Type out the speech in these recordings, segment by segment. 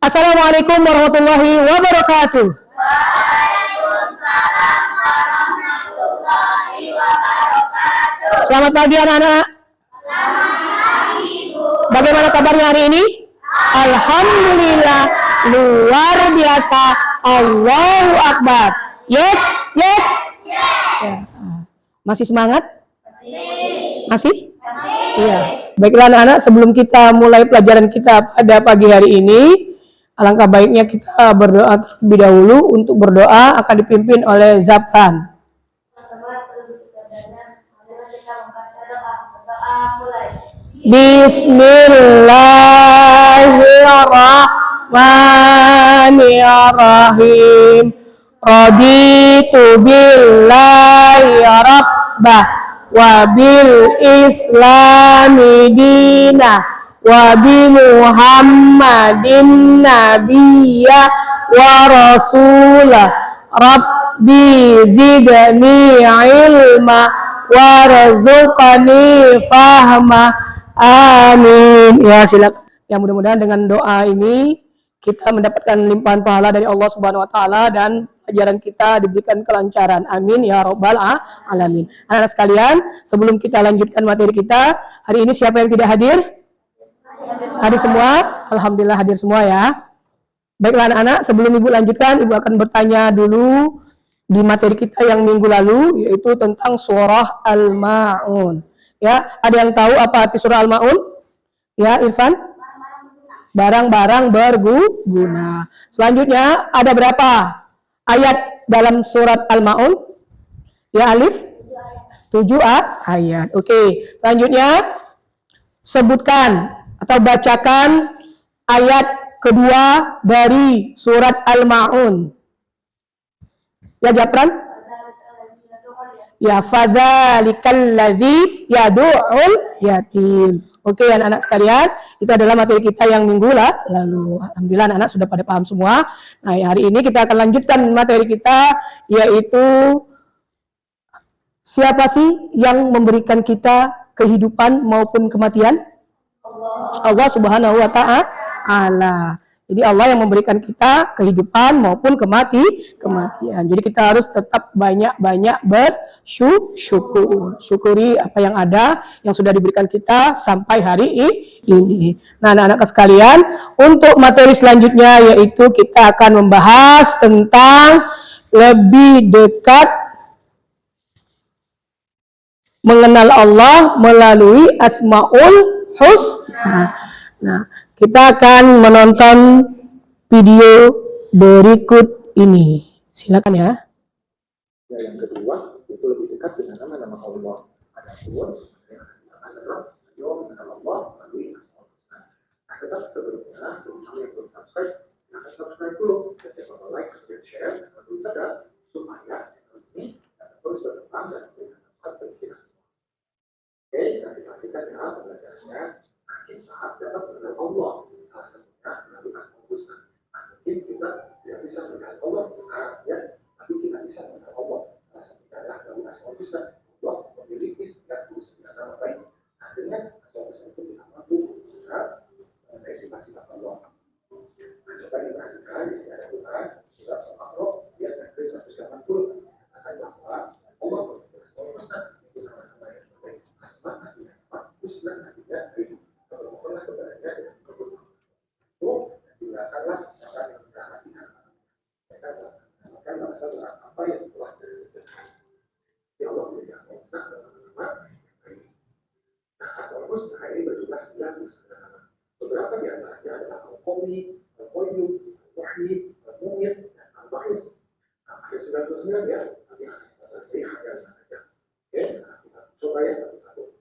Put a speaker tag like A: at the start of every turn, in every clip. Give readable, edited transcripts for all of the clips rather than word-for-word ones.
A: Assalamualaikum warahmatullahi wabarakatuh.
B: Waalaikumsalam warahmatullahi wabarakatuh.
A: Selamat pagi anak-anak.
B: Selamat pagi, Bu.
A: Bagaimana kabarnya hari ini? Alhamdulillah, luar biasa. Allahu Akbar. Yes, yes. Ya. Masih semangat? Masih? Iya. Baiklah anak-anak, sebelum kita mulai pelajaran kita pada pagi hari ini, alangkah baiknya kita berdoa terlebih dahulu. Untuk berdoa akan dipimpin oleh Zapran. Bismillahirrahmanirrahim. Raditu billahi rabbah wa bil islami dina wa bi muhammadin nabiyya wa rasulah. Rabbi zidni ilma warzuqni fahma. Amin. Ya, silakan. Ya, mudah-mudahan dengan doa ini kita mendapatkan limpahan pahala dari Allah Subhanahu wa taala dan pelajaran kita diberikan kelancaran. Amin ya rabbal alamin. Anak-anak sekalian, sebelum kita lanjutkan materi kita, hari ini siapa yang tidak hadir? Hadir semua? Alhamdulillah hadir semua ya. Baiklah anak-anak, sebelum Ibu lanjutkan, Ibu akan bertanya dulu di materi kita yang minggu lalu, yaitu tentang surah Al-Ma'un. Ya, ada yang tahu apa arti surah Al-Ma'un? Ya, Irfan? Barang-barang berguna. Selanjutnya, ada berapa ayat dalam surat Al-Ma'un? Ya, Alif? 7 ayat. Oke, selanjutnya sebutkan atau bacakan ayat kedua dari surat Al-Ma'un. Ya, Japran? Ya, fadzalikal ladzi yad'ul yatim. Oke, anak-anak sekalian, itu adalah materi kita yang minggu lalu. Alhamdulillah anak-anak sudah pada paham semua. Nah, hari ini kita akan lanjutkan materi kita, yaitu siapa sih yang memberikan kita kehidupan maupun kematian? Allah Subhanahu wa ta'ala. Jadi Allah yang memberikan kita kehidupan maupun kematian. Jadi kita harus tetap banyak-banyak bersyukur. Syukuri apa yang ada, yang sudah diberikan kita sampai hari ini. Nah, anak-anak sekalian, untuk materi selanjutnya yaitu kita akan membahas tentang lebih dekat mengenal Allah melalui Asmaul Husna. Nah, kita akan menonton video berikut ini. Silakan ya.
C: Yang kedua, itu lebih dekat dengan nama-nama Allah. Adapun yang adalah mengenal Allah melalui Asmaul Husna. Nah, tetap sebelumnya, terutama yang belum subscribe, silahkan subscribe dulu. Dan jangan lupa like, dan share, dan tentu saja supaya channel ini terus berkembang dan memberikan manfaat bagi kita semua. Oke, kita lanjutkan ya pembelajarannya. Kita dapat mengenal Allah, salah satunya melalui Asmaul Husna. Mungkin kita tidak bisa mengenal Allah sekarang ya, tapi kita bisa mengenal Allah. Salah satunya adalah melalui Asmaul Husna. Allah memiliki 99 nama baik. Akhirnya Asmaul Husna itu kita mampu juga mengenai sifat-sifat Allah. Nah, coba diperhatikan di sini ada bukan surat Al-A'raf ayat 180 katakan bahwa Allah memiliki Asmaul Husna, itu nama-nama yang baik. Asma artinya nama, Husna artinya baik. Bermohonlah kepadanya dengan bagus. Itu digunakanlah cara yang memperhatikan. Mereka menggunakan bahasa surat apa yang telah terjadi. Ya Allah memberikan Asmaul Husna adalah nama yang baik. Nah, Asmaul Husna ini berjumlah 99 nama. Beberapa di antaranya adalah Al-Qawi, Al-Qayyum, Al-Wahid, Al-Mu'min, dan Al-Ba'is. Nah, ada 99 ya, tapi hanya saja. Oke, sekarang kita coba ya satu-satu.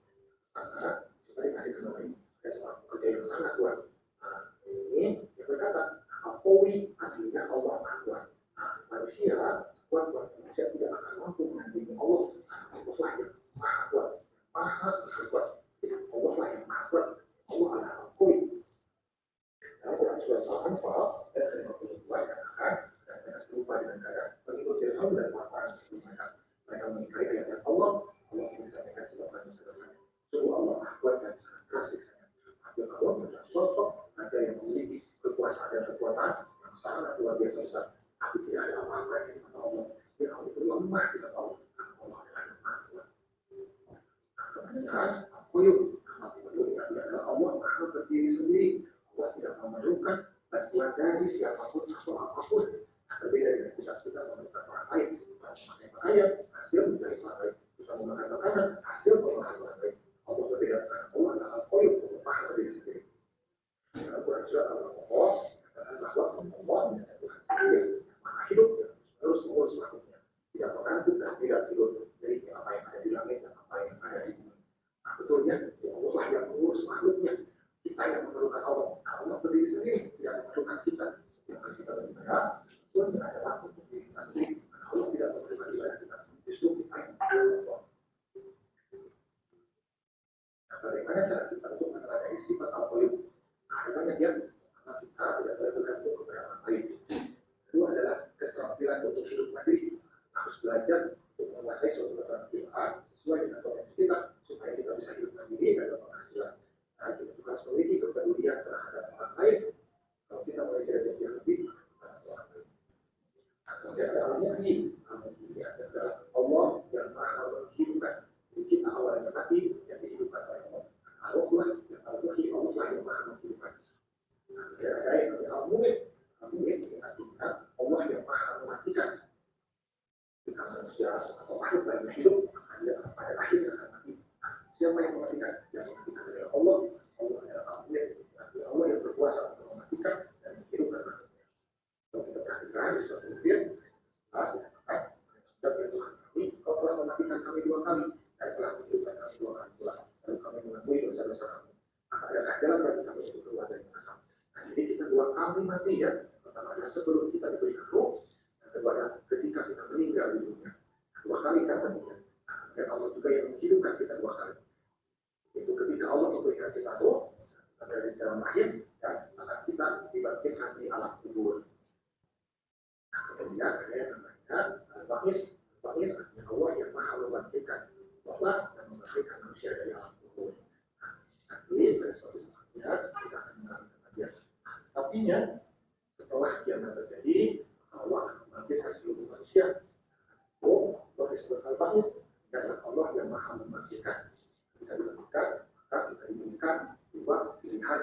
C: Karena coba dikasih nama ini. Ada seorang pekerja yang sangat kuat. Nah, ini yang berkata, Al-Qawi artinya Allah Maha Kuat. Nah, manusia kuat-kuat manusia tidak akan mampu menandingi Allah. Karena Allah lah yang Maha Kuat. Maha kuat. Allah lah yang Maha Kuat. Allah adalah Al-Qawi. Dalam Quran surat Al-Anfal ayat 52 dikatakan dan mereka serupa dengan keadaan pengikut Fir'aun dan orang koyuk. Allah Maha berdiri sendiri. Allah tidak memerlukan bantuan dari siapapun atau apapun. Berbeda dengan kita memerlukan orang lain. Memakai pakaian, hasil dari orang lain. Kita memakai makanan, hasil memakai orang lain. Allah berbeda karena Allah adalah koyuk. Allah Maha berdiri sendiri. Al-Quran surat Al-Baqarah bahwa Allah adalah Tuhan sendiri, Maha hidup, terus mengurus makhluknya. Tidak mengantuk dan tidak tidur dari apa yang ada di langit dan apa yang ada di bumi. Nah, betulnya Allah lah yang mengurus makhluknya. Kita yang memerlukan Allah. Allah berdiri sendiri, tidak memerlukan kita. Yang kita beribadah, Tuhan adalah untuk diri kita sendiri. Allah tidak memerlukan ibadah kita. Justru kita yang memerlukan Allah. Nah, bagaimana cara kita untuk meneladani sifat al-Qayyum? Ada banyak ya, karena kita tidak boleh bergantung kepada orang lain. Kedua adalah keterampilan untuk hidup mandiri. Harus belajar untuk menguasai suatu keterampilan sesuai dengan potensi kita supaya kita bisa hidup mandiri dan berpenghasilan. Nah, kita juga harus memiliki kepedulian terhadap orang lain. Kalau kita mulai derajat yang lebih terhadap orang lain. Nah, kemudian ada alamnya ini. Ini adalah Allah yang Maha menghidupkan. Jadi kita awalnya mati yang dihidupkan oleh Allah. Allah yang Allah yang Maha menghidupkan. Nah, ada yang namanya al-Mu'min. Al-Mu'min artinya Allah yang Maha mematikan. Jika manusia atau makhluk lainnya hidup, ada pada akhirnya akan mati. Siapa yang mematikan? Yang mematikan adalah Allah. Allah adalah al-Mu'min. Allah yang berkuasa untuk mematikan dan menghidupkan manusia. Kalau kita perhatikan di suatu film, Allah dikatakan, "Dan Tuhan kami, Kau telah mematikan kami 2 kali dan telah menghidupkan kami 2 kali pula. Lalu kami mengakui dosa-dosa kami. Maka adakah jalan bagi kami untuk keluar dari neraka?" Nah, jadi kita 2 kali mati ya. Pertama adalah sebelum kita diberikan roh, dan kedua adalah ketika kita meninggal di dunia. 2 kali kan matinya. Dan Allah juga yang menghidupkan kita 2 kali. Itu ketika Allah memberikan kita roh dari dalam rahim, dan maka kita dibangkitkan di alam kubur. Nah, kemudian ada yang namanya Al-Baqis. Al-Baqis artinya Allah yang Maha membangkitkan. Allah yang membangkitkan manusia dari alam kubur. Nanti pada suatu saatnya kita akan mengalami dia. Artinya setelah kiamat terjadi, Allah akan membangkitkan seluruh manusia. Oh, Allah disebut Al-Baqis adalah Allah yang Maha membangkitkan. Kita dibangkitkan, maka kita diberikan 2 pilihan,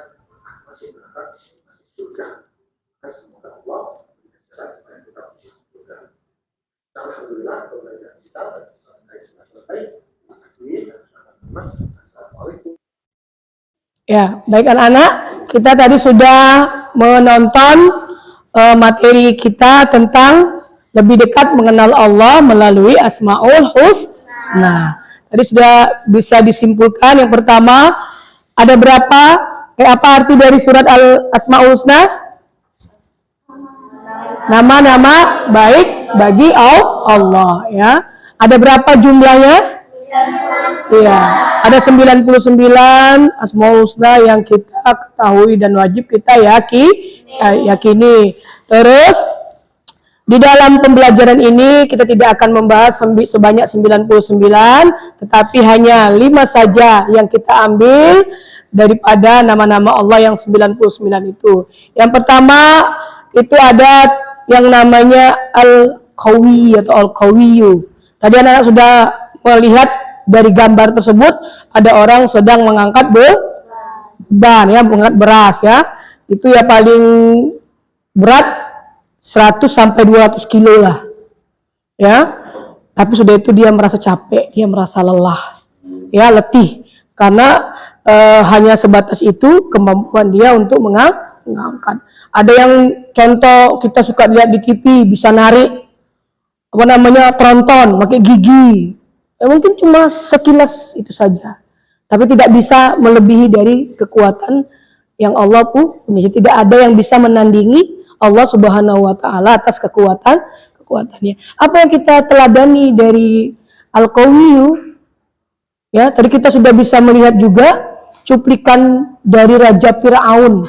C: masuk neraka, masuk surga. Maka semoga Allah memberikan jalan supaya kita masuk surga. Alhamdulillah, pembelajaran kita sudah selesai. Terima kasih. Assalamualaikum.
A: Ya, baik anak-anak, kita tadi sudah menonton materi kita tentang lebih dekat mengenal Allah melalui Asmaul Husna. Tadi sudah bisa disimpulkan yang pertama, ada berapa? Apa arti dari surat Al-Asmaul Husna? Nama-nama baik bagi Allah ya. Ada berapa jumlahnya? Iya, ada 99 Asmaul Husna yang kita ketahui dan wajib kita yakini. Terus di dalam pembelajaran ini kita tidak akan membahas sebanyak 99, tetapi hanya 5 saja yang kita ambil daripada nama-nama Allah yang 99 itu. Yang pertama itu ada yang namanya Al-Qawi atau Al-Qawiyu. Tadi anak-anak sudah melihat dari gambar tersebut ada orang sedang mengangkat beban ya, mengangkat beras ya. Itu ya paling berat 100 sampai 200 kilo lah. Ya. Tapi sudah itu dia merasa capek, dia merasa lelah. Ya, letih. Karena hanya sebatas itu kemampuan dia untuk mengangkat. Ada yang contoh kita suka lihat di TV bisa narik tronton pakai gigi. Mungkin cuma sekilas itu saja. Tapi tidak bisa melebihi dari kekuatan yang Allah punya. Tidak ada yang bisa menandingi Allah Subhanahu wa taala atas kekuatannya. Apa yang kita teladani dari Al-Qawiyu? Ya, tadi kita sudah bisa melihat juga cuplikan dari Raja Fir'aun.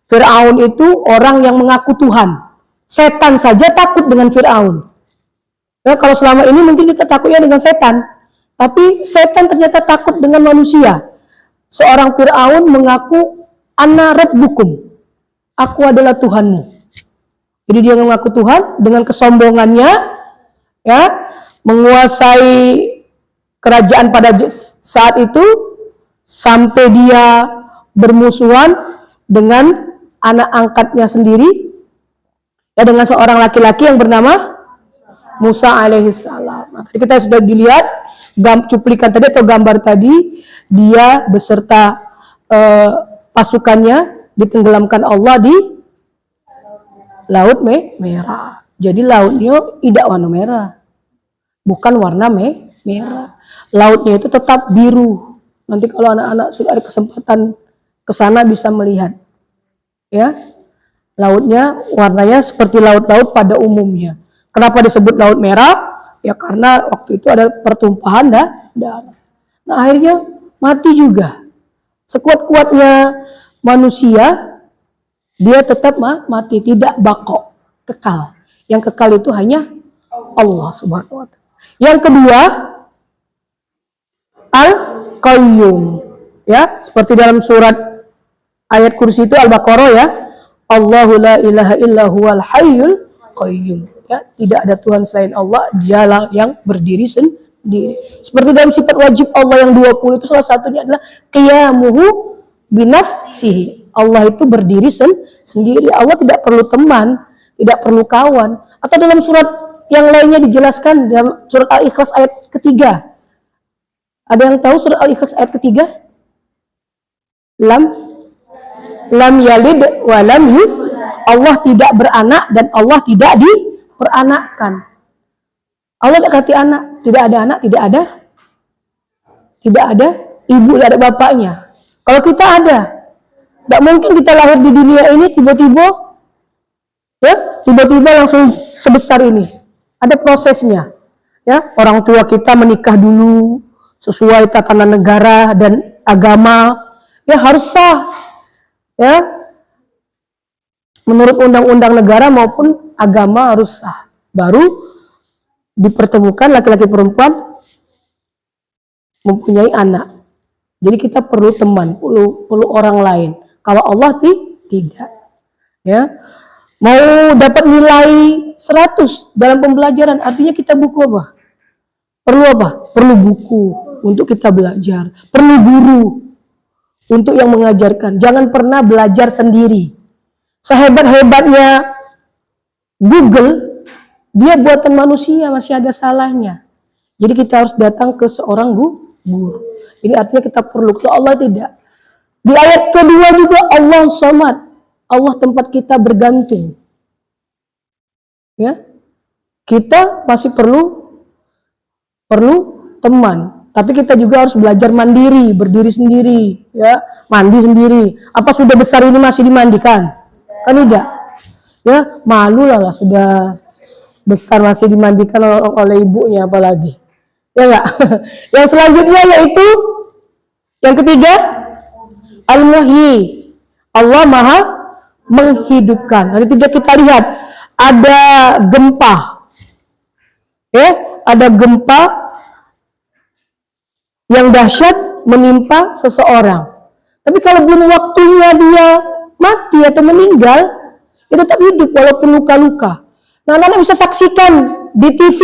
A: Fir'aun itu orang yang mengaku Tuhan. Setan saja takut dengan Fir'aun. Ya, kalau selama ini mungkin kita takutnya dengan setan, tapi setan ternyata takut dengan manusia. Seorang Fir'aun mengaku Ana Rabbukum, aku adalah Tuhanmu. Jadi dia mengaku Tuhan dengan kesombongannya, ya, menguasai kerajaan pada saat itu sampai dia bermusuhan dengan anak angkatnya sendiri, ya, dengan seorang laki-laki yang bernama Musa alaihissalam. Maka kita sudah dilihat cuplikan tadi atau gambar tadi, dia beserta pasukannya ditenggelamkan Allah di Laut Merah. Jadi lautnya tidak warna merah, bukan warna merah. Lautnya itu tetap biru. Nanti kalau anak-anak sudah ada kesempatan ke sana bisa melihat, ya, lautnya warnanya seperti laut-laut pada umumnya. Kenapa disebut laut merah? Ya karena waktu itu ada pertumpahan darah. Nah akhirnya mati juga. Sekuat-kuatnya manusia, dia tetap mati, tidak bako, kekal. Yang kekal itu hanya Allah Subhanahu wa Ta'ala. Yang kedua, Al-Qayyum, ya, seperti dalam surat ayat kursi itu Al-Baqarah, ya, Allahu la ilaha illa huwal hayyul qayyum, ya, tidak ada Tuhan selain Allah, dialah yang berdiri sendiri. Seperti dalam sifat wajib Allah yang 20 itu salah satunya adalah qiyamuhu binafsihi. Allah itu berdiri sendiri. Allah tidak perlu teman, tidak perlu kawan. Atau dalam surat yang lainnya dijelaskan dalam surat Al-Ikhlas ayat ketiga. Ada yang tahu surat Al-Ikhlas ayat ketiga? Lam yalid wa lam yulad. Allah tidak beranak dan Allah tidak diperanakkan. Allah tidak kasih anak, tidak ada anak, tidak ada ibu, tidak ada bapaknya. Kalau kita ada, tidak mungkin kita lahir di dunia ini tiba-tiba, ya, tiba-tiba langsung sebesar ini. Ada prosesnya, ya. Orang tua kita menikah dulu sesuai tatanan negara dan agama, ya, harus sah, ya, menurut undang-undang negara maupun agama harus sah. Baru dipertemukan laki-laki perempuan mempunyai anak. Jadi kita perlu teman, perlu orang lain. Kalau Allah tidak, ya. Mau dapat nilai 100 dalam pembelajaran, artinya kita buku apa? Perlu apa? Perlu buku untuk kita belajar. Perlu guru untuk yang mengajarkan. Jangan pernah belajar sendiri. Sehebat-hebatnya Google, dia buatan manusia, masih ada salahnya. Jadi kita harus datang ke seorang guru. Ini artinya kita perlu. Kalau Allah tidak. Di ayat kedua juga Allah Samad. Allah tempat kita bergantung. Ya, kita masih perlu teman. Tapi kita juga harus belajar mandiri, berdiri sendiri, ya, mandi sendiri. Apa sudah besar ini masih dimandikan? Kan tidak. Ya, malu lah sudah besar masih dimandikan oleh ibunya apalagi. Ya enggak? Yang selanjutnya yaitu yang ketiga, Al-Muhyi. Allah Maha menghidupkan. Nanti tidak kita lihat ada gempa. Ya, ada gempa yang dahsyat menimpa seseorang. Tapi kalau belum waktunya dia mati atau meninggal, dia tetap hidup walaupun luka-luka. Nah, anak-anak bisa saksikan di TV,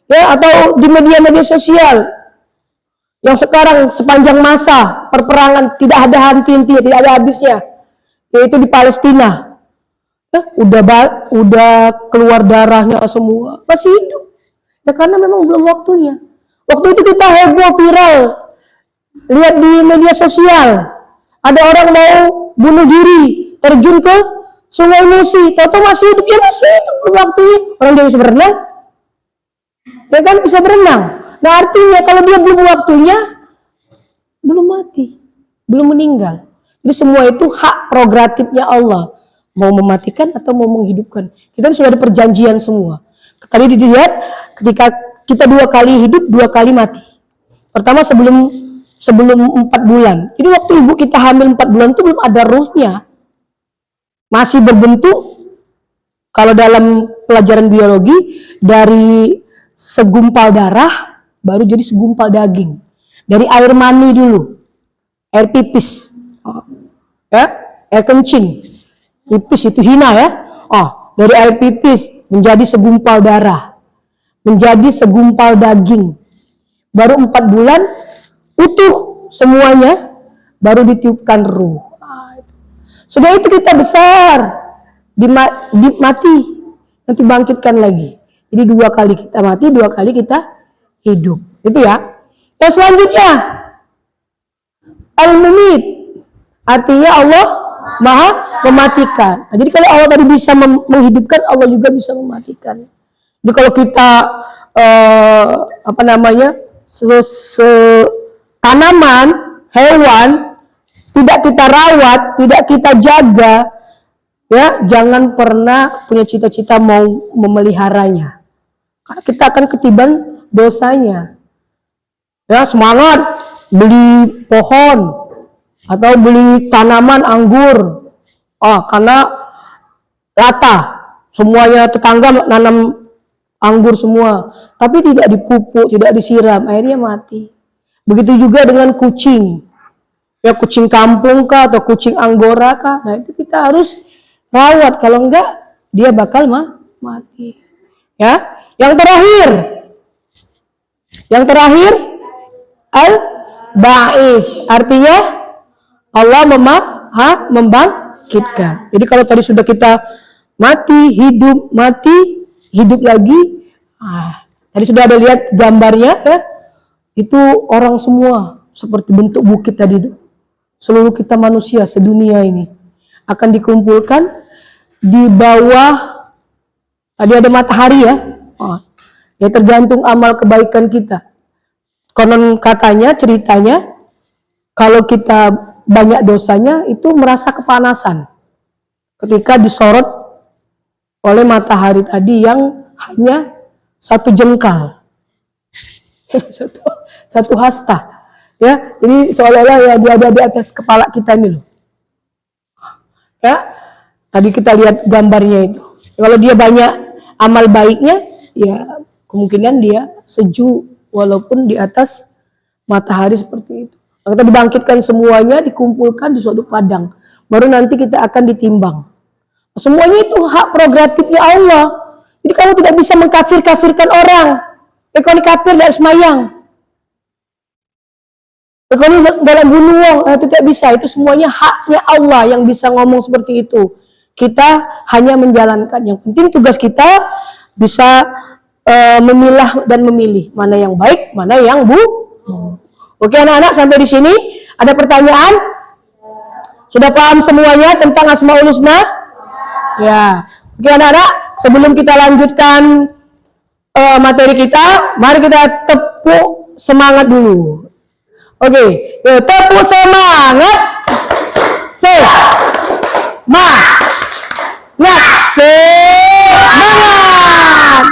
A: ya, atau di media-media sosial yang sekarang sepanjang masa perperangan tidak ada henti-hentinya, tidak ada habisnya, yaitu di Palestina. Ya, udah keluar darahnya semua, masih hidup. Ya karena memang belum waktunya. Waktu itu kita heboh viral, lihat di media sosial, ada orang mau bunuh diri, terjun ke Sungai Musi, tahu-tahu masih hidup, ya masih hidup, belum waktunya. Orang dia bisa berenang, ya kan, bisa berenang. Nah artinya kalau dia belum waktunya, belum mati, belum meninggal. Jadi semua itu hak prerogatifnya Allah, mau mematikan atau mau menghidupkan. Kita sudah ada perjanjian semua. Tadi dilihat ketika kita 2 kali hidup, 2 kali mati. Pertama sebelum 4 bulan. Jadi waktu ibu kita hamil 4 bulan itu belum ada ruhnya. Masih berbentuk, kalau dalam pelajaran biologi, dari segumpal darah baru jadi segumpal daging. Dari air mani dulu, air pipis, ya, air kencing, pipis itu hina, ya. Dari air pipis menjadi segumpal darah, menjadi segumpal daging. Baru 4 bulan utuh, semuanya, baru ditiupkan ruh. Sudah itu kita besar, mati, nanti bangkitkan lagi. Jadi 2 kali kita mati, 2 kali kita hidup. Itu ya. Yang selanjutnya, Al-Mumit, artinya Allah Maha mematikan. Nah, jadi kalau Allah tadi bisa menghidupkan, Allah juga bisa mematikan. Jadi kalau kita tanaman, hewan tidak kita rawat, tidak kita jaga, ya jangan pernah punya cita-cita mau memeliharanya, karena kita akan ketiban dosanya. Ya, semangat beli pohon atau beli tanaman anggur, karena rata semuanya, tetangga nanam anggur semua, tapi tidak dipupuk, tidak disiram, akhirnya mati. Begitu juga dengan kucing, ya kucing kampung kah atau kucing anggora kah, nah itu kita harus rawat, kalau enggak dia bakal mati. Ya, yang terakhir Al-Ba'its, artinya Allah membangkitkan. Jadi kalau tadi sudah kita mati, hidup lagi. Tadi sudah ada lihat gambarnya ya. Itu orang semua seperti bentuk bukit tadi itu. Seluruh kita manusia sedunia ini akan dikumpulkan di bawah, tadi ada matahari ya. Ya tergantung amal kebaikan kita. Konon katanya, ceritanya, kalau kita banyak dosanya itu merasa kepanasan ketika disorot oleh matahari tadi yang hanya 1 jengkal, satu hasta, ya. Ini seolah-olah ya dia ada di atas kepala kita ini loh. Ya, tadi kita lihat gambarnya itu. Kalau dia banyak amal baiknya, ya kemungkinan dia sejuk walaupun di atas matahari seperti itu. Kita dibangkitkan semuanya, dikumpulkan di suatu padang. Baru nanti kita akan ditimbang. Semuanya itu hak prerogatifnya Allah. Jadi kamu tidak bisa mengkafir-kafirkan orang. Kalau kafir tidak semayang. Kalau dalam bunuh, itu tidak bisa. Itu semuanya haknya Allah yang bisa ngomong seperti itu. Kita hanya menjalankan. Yang penting tugas kita bisa memilah dan memilih mana yang baik, mana yang buruk. Oke anak-anak, sampai di sini ada pertanyaan? Sudah paham semuanya tentang Asmaul Husna? Ya. Oke anak-anak, sebelum kita lanjutkan materi kita, mari kita tepuk semangat dulu. Oke, yuk tepuk semangat. Semangat.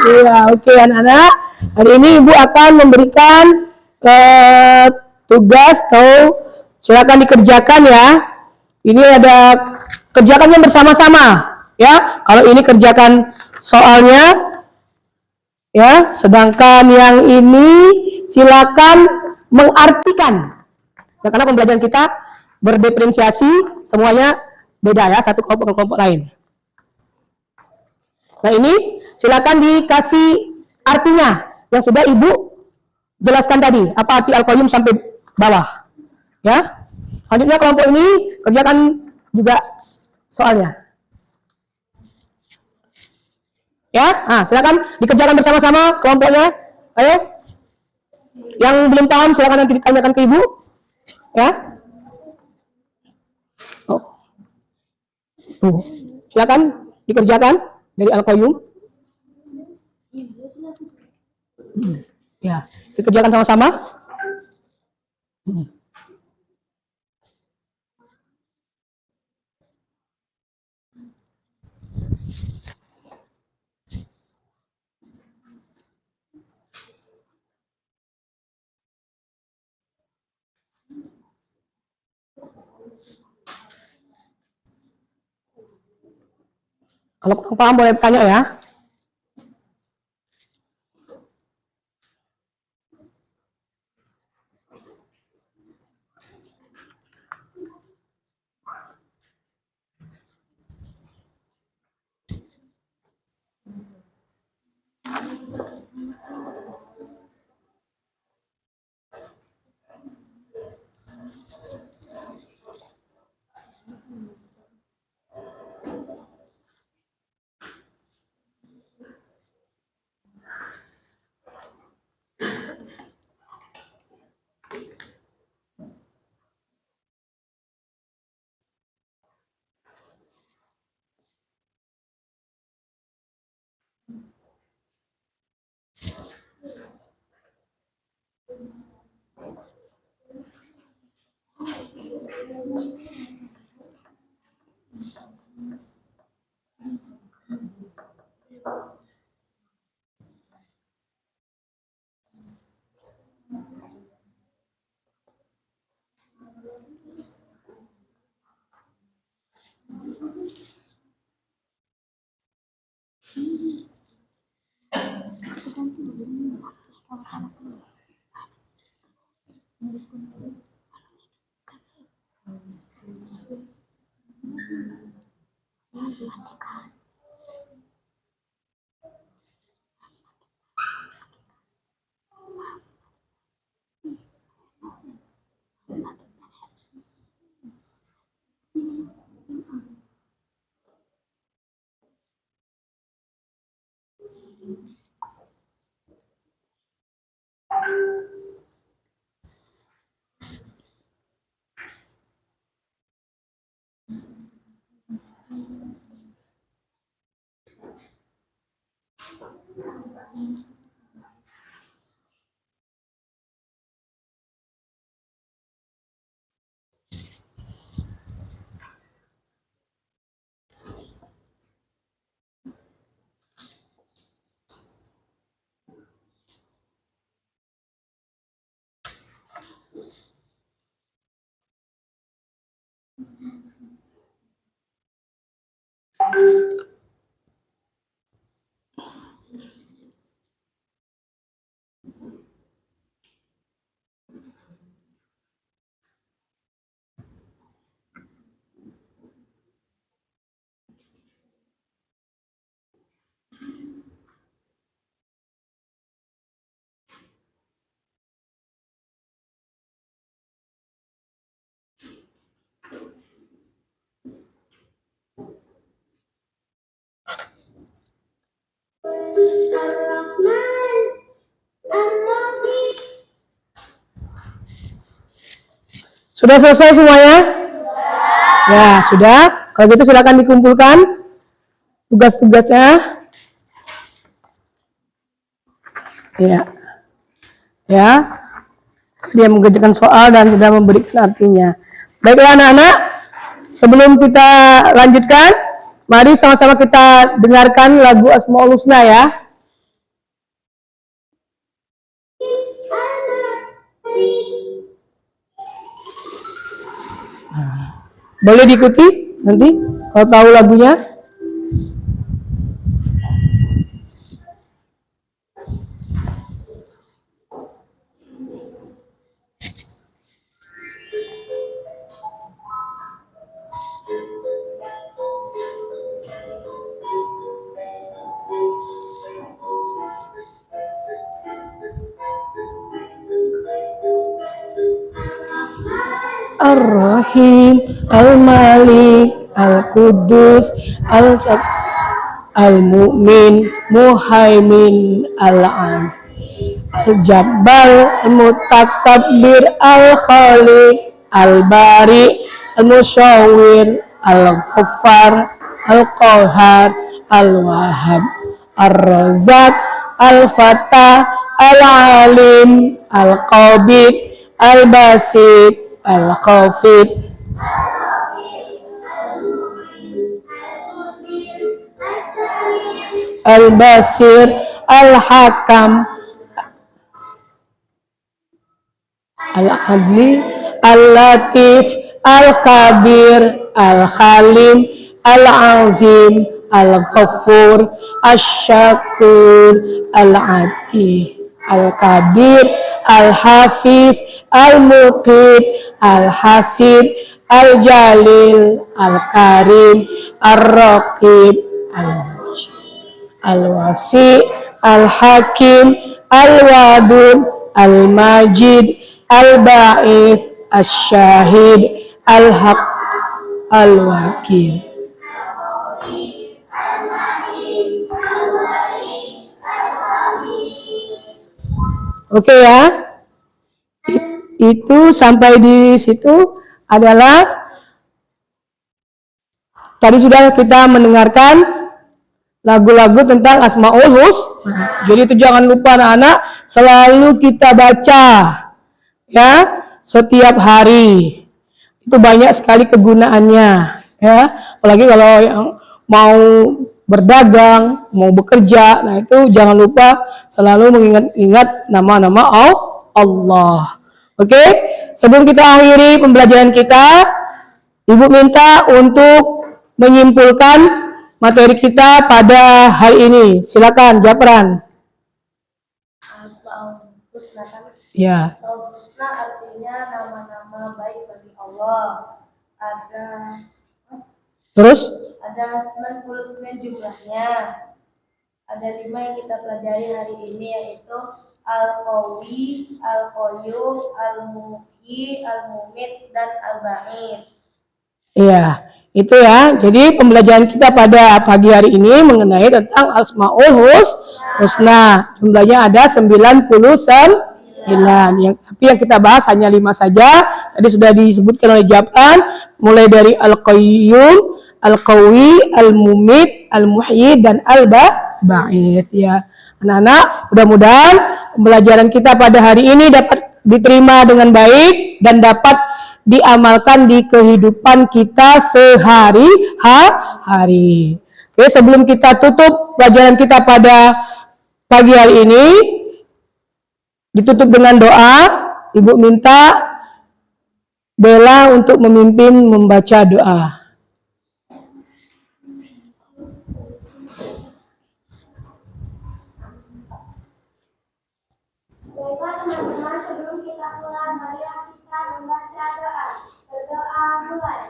A: Ya, oke anak-anak. Hari ini Ibu akan memberikan tugas, atau silakan dikerjakan ya. Ini ada kerjakannya bersama-sama ya. Kalau ini kerjakan soalnya ya, sedangkan yang ini silakan mengartikan. Ya, karena pembelajaran kita berdiferensiasi, semuanya beda ya, satu kelompok dengan kelompok lain. Nah ini silakan dikasih artinya yang sudah Ibu jelaskan tadi, apa arti Al-Qayyum sampai bawah. Ya. Selanjutnya kelompok ini kerjakan juga soalnya. Ya, silakan dikerjakan bersama-sama kelompoknya. Ayo. Yang belum paham silakan nanti ditanyakan ke Ibu. Ya. Silakan dikerjakan dari Al-Qayyum. Ya, dikerjakan sama-sama. Kalau kurang paham boleh bertanya ya.
B: Ar-Rahman, Ar-Rahim.
A: Sudah selesai semuanya? Ya, sudah. Kalau gitu silakan dikumpulkan tugas-tugasnya. Ya. Ya. Dia mengerjakan soal dan sudah memberikan artinya. Baiklah anak-anak, sebelum kita lanjutkan, mari sama-sama kita dengarkan lagu Asmaul Husna ya. Boleh diikuti nanti kalau tahu lagunya. Ar-Rahim, Al-Malik, Al-Qudus, Al-Mu'min, Muhaimin, Al-Aziz, Al-Jabbal, Al-Mutakabbir, Al-Khaliq, Al-Bari, Al-Musyawwir, Al-Ghaffar, Al-Qahhar, Al-Wahhab, Ar-Razzaq, Al-Fatah, Al-Alim, Al-Qabid, Al-Basit, Al-Khafid, Al-Basir, Al-Hakam, Al-Adli, Al-Latif, Al-Kabir, Al-Khalim, Al-Azim, Al-Ghafur, Al-Syakur, Al-Ati, Al-Kabir, Al-Hafiz, Al-Muqid, Al-Hasib, Al-Jalil, Al-Karim, Al-Raqib, Al-Wasi, Al-Hakim, Al-Wadud, Al-Majid, Al-Ba'ith, Al-Syahid, Al-Haq, Al-Wakil. Oke ya, itu sampai di situ adalah tadi sudah kita mendengarkan lagu-lagu tentang Asmaul Husna. Jadi itu jangan lupa anak-anak selalu kita baca ya setiap hari. Itu banyak sekali kegunaannya ya. Apalagi kalau yang mau berdagang, mau bekerja, nah itu jangan lupa selalu mengingat-ingat nama-nama Allah. Oke, sebelum kita akhiri pembelajaran kita, Ibu minta untuk menyimpulkan materi kita pada hari ini. Silakan, Japran.
D: Asmaul Husna kan?
A: Ya.
D: Asmaul Husna artinya nama-nama baik bagi Allah.
A: Terus?
D: Ada 99 jumlahnya. Ada 5 yang kita pelajari hari ini, yaitu Al-Qawi, Al-Qayyum, Al-Muhyi, Al-Mumit, dan Al-Ba'is.
A: Iya, itu ya. Jadi pembelajaran kita pada pagi hari ini mengenai tentang Asmaul Husna. Jumlahnya ada 99. Tapi yang kita bahas hanya 5 saja. Tadi sudah disebutkan oleh Japran, mulai dari Al-Qayyum, Al-Qawi, Al-Mumit, Al-Muhyi, dan Al-Ba'is ya. Anak-anak, mudah-mudahan pembelajaran kita pada hari ini dapat diterima dengan baik dan dapat diamalkan di kehidupan kita sehari-hari. Oke, sebelum kita tutup pelajaran kita pada pagi hari ini, ditutup dengan doa. Ibu minta Bella untuk memimpin membaca doa.
B: Baiklah teman-teman, sebelum kita pulang, marilah kita membaca doa. Berdoa mulai.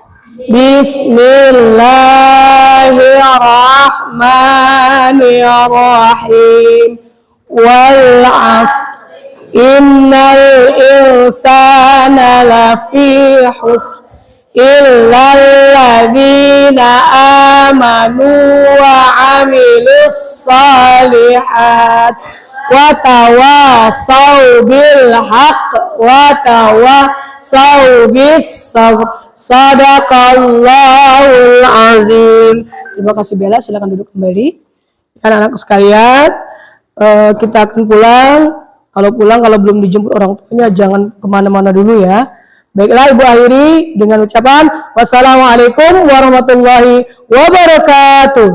A: Bismillahirrahmanirrahim. Wal 'asr. Innal insana lafi khusr illal ladzina amanu wa 'amilus shalihat wa tawasaw bil haqq wa tawasaw bis sabr. Sadaqallahul azim. Terima kasih Bella, silakan duduk kembali. Anak-anakku sekalian, kita akan pulang. Kalau belum dijemput orang tuanya, jangan kemana-mana dulu ya. Baiklah, Ibu akhiri dengan ucapan wassalamualaikum warahmatullahi wabarakatuh.